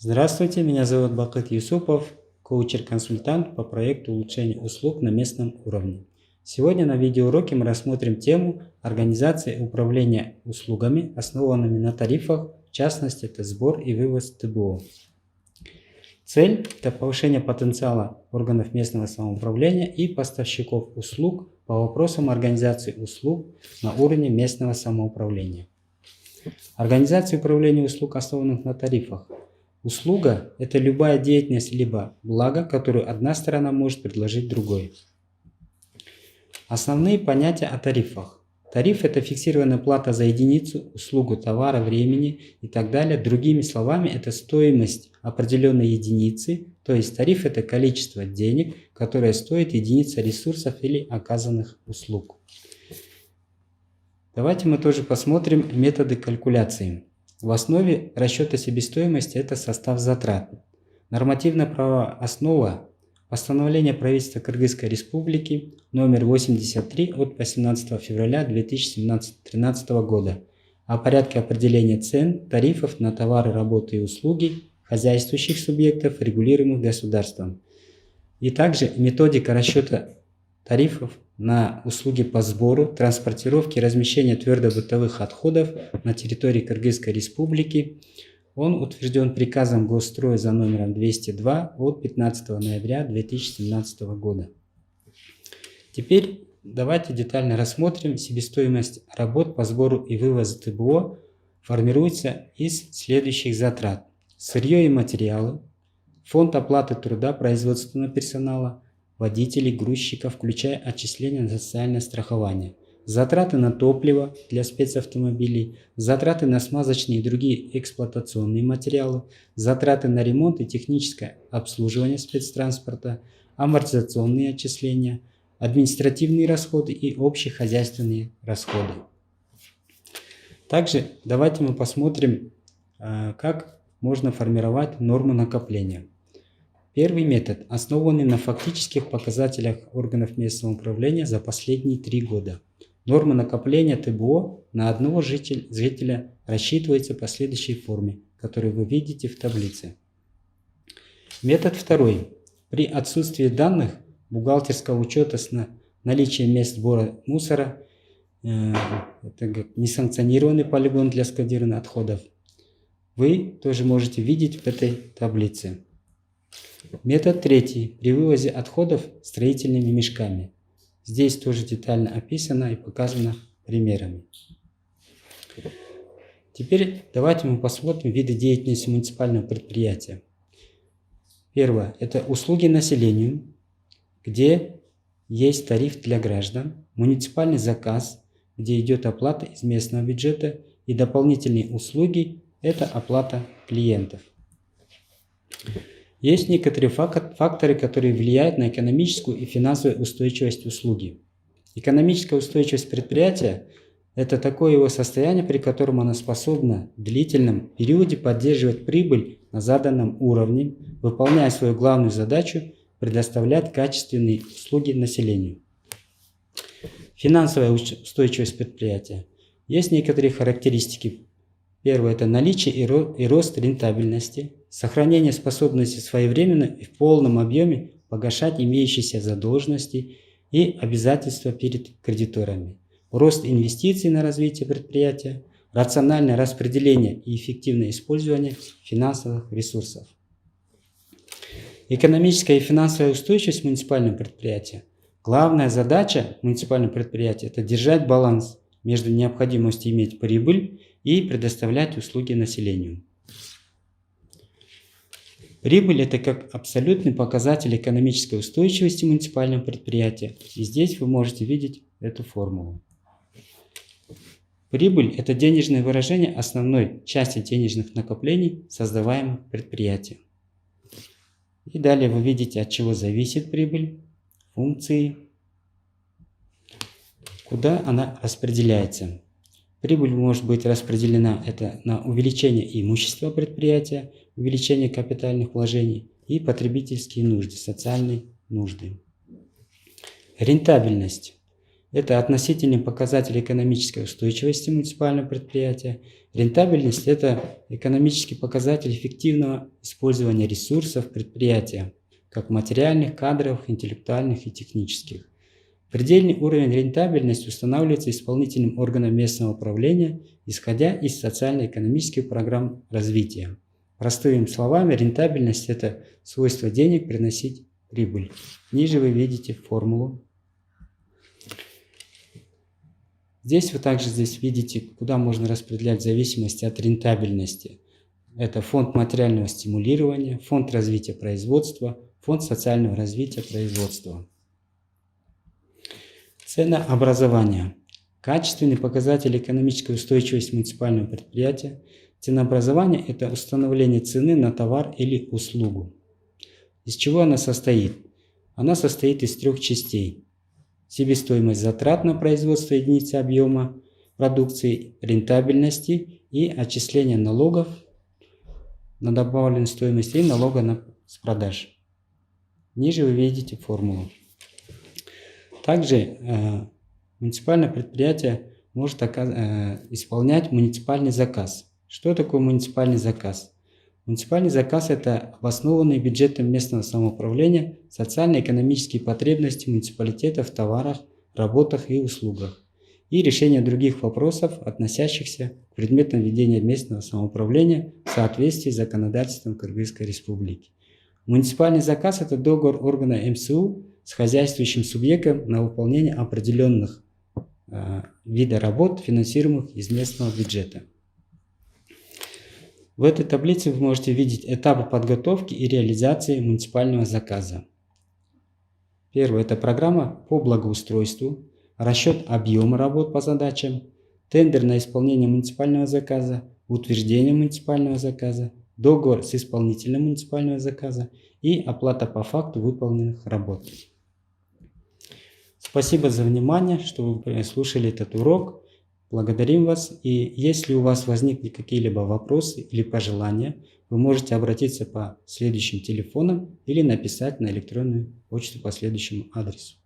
Здравствуйте, меня зовут Бакыт Юсупов, коучер-консультант по проекту улучшения услуг на местном уровне. Сегодня на видеоуроке мы рассмотрим тему организации управления услугами, основанными на тарифах, в частности, это сбор и вывоз ТБО. Цель – это повышение потенциала органов местного самоуправления и поставщиков услуг по вопросам организации услуг на уровне местного самоуправления. Организация управления услуг, основанных на тарифах. Услуга – это любая деятельность либо благо, которую одна сторона может предложить другой. Основные понятия о тарифах. Тариф – это фиксированная плата за единицу, услугу, товара, времени и так далее. Другими словами, это стоимость определенной единицы, то есть тариф – это количество денег, которое стоит единица ресурсов или оказанных услуг. Давайте мы тоже посмотрим методы калькуляции. В основе расчета себестоимости это состав затрат. Нормативно-правовая основа постановление правительства Кыргызской Республики номер 83 от 18 февраля 2013 года о порядке определения цен, тарифов на товары, работы и услуги хозяйствующих субъектов, регулируемых государством. И также методика расчета тарифов на услуги по сбору, транспортировке и размещению твердобытовых отходов на территории Кыргызской Республики. Он утвержден приказом Госстроя за номером 202 от 15 ноября 2017 года. Теперь давайте детально рассмотрим себестоимость работ по сбору и вывозу ТБО. Формируется из следующих затрат: сырье и материалы, фонд оплаты труда производственного персонала, водителей, грузчиков, включая отчисления на социальное страхование, затраты на топливо для спецавтомобилей, затраты на смазочные и другие эксплуатационные материалы, затраты на ремонт и техническое обслуживание спецтранспорта, амортизационные отчисления, административные расходы и общехозяйственные расходы. Также давайте мы посмотрим, как можно формировать норму накопления. Первый метод, основанный на фактических показателях органов местного управления за последние 3 года. Норма накопления ТБО на одного жителя рассчитывается по следующей форме, которую вы видите в таблице. Метод второй. При отсутствии данных бухгалтерского учета с наличием мест сбора мусора, это несанкционированный полигон для складирования отходов, вы тоже можете видеть в этой таблице. Метод третий. При вывозе отходов строительными мешками. Здесь тоже детально описано и показано примерами. Теперь давайте мы посмотрим виды деятельности муниципального предприятия. Первое. Это услуги населению, где есть тариф для граждан, муниципальный заказ, где идет оплата из местного бюджета, и дополнительные услуги – это оплата клиентов. Есть некоторые факторы, которые влияют на экономическую и финансовую устойчивость услуги. Экономическая устойчивость предприятия – это такое его состояние, при котором оно способно в длительном периоде поддерживать прибыль на заданном уровне, выполняя свою главную задачу – предоставлять качественные услуги населению. Финансовая устойчивость предприятия. Есть некоторые характеристики. Первое – это наличие и рост рентабельности, сохранение способности своевременно и в полном объеме погашать имеющиеся задолженности и обязательства перед кредиторами, рост инвестиций на развитие предприятия, рациональное распределение и эффективное использование финансовых ресурсов. Экономическая и финансовая устойчивость муниципального предприятия. Главная задача муниципального предприятия – это держать баланс между необходимостью иметь прибыль и предоставлять услуги населению. Прибыль – это как абсолютный показатель экономической устойчивости муниципального предприятия. И здесь вы можете видеть эту формулу. Прибыль – это денежное выражение основной части денежных накоплений, создаваемых предприятием. И далее вы видите, от чего зависит прибыль, функции, куда она распределяется. Прибыль может быть распределена на увеличение имущества предприятия, увеличение капитальных вложений и потребительские нужды, социальные нужды. Рентабельность. Это относительный показатель экономической устойчивости муниципального предприятия. Рентабельность – это экономический показатель эффективного использования ресурсов предприятия, как материальных, кадровых, интеллектуальных и технических. Предельный уровень рентабельности устанавливается исполнительным органом местного управления, исходя из социально-экономических программ развития. Простыми словами, рентабельность – это свойство денег приносить прибыль. Ниже вы видите формулу. Здесь вы также видите, куда можно распределять в зависимости от рентабельности. Это фонд материального стимулирования, фонд развития производства, фонд социального развития производства. Ценообразование. Качественный показатель экономической устойчивости муниципального предприятия. Ценообразование – это установление цены на товар или услугу. Из чего она состоит? Она состоит из трех частей. Себестоимость затрат на производство единицы объема продукции, рентабельности и отчисление налогов на добавленную стоимость и налога с продаж. Ниже вы видите формулу. Также муниципальное предприятие может исполнять муниципальный заказ. Что такое муниципальный заказ? Муниципальный заказ – это обоснованные бюджетом местного самоуправления социально-экономические потребности муниципалитета в товарах, работах и услугах и решение других вопросов, относящихся к предметам ведения местного самоуправления в соответствии с законодательством Кыргызской Республики. Муниципальный заказ – это договор органа МСУ с хозяйствующим субъектом на выполнение определенных видов работ, финансируемых из местного бюджета. В этой таблице вы можете видеть этапы подготовки и реализации муниципального заказа. Первое – это программа по благоустройству, расчет объема работ по задачам, тендер на исполнение муниципального заказа, утверждение муниципального заказа, договор с исполнителем муниципального заказа и оплата по факту выполненных работ. Спасибо за внимание, что вы слушали этот урок. Благодарим вас, и если у вас возникнут какие-либо вопросы или пожелания, вы можете обратиться по следующим телефонам или написать на электронную почту по следующему адресу.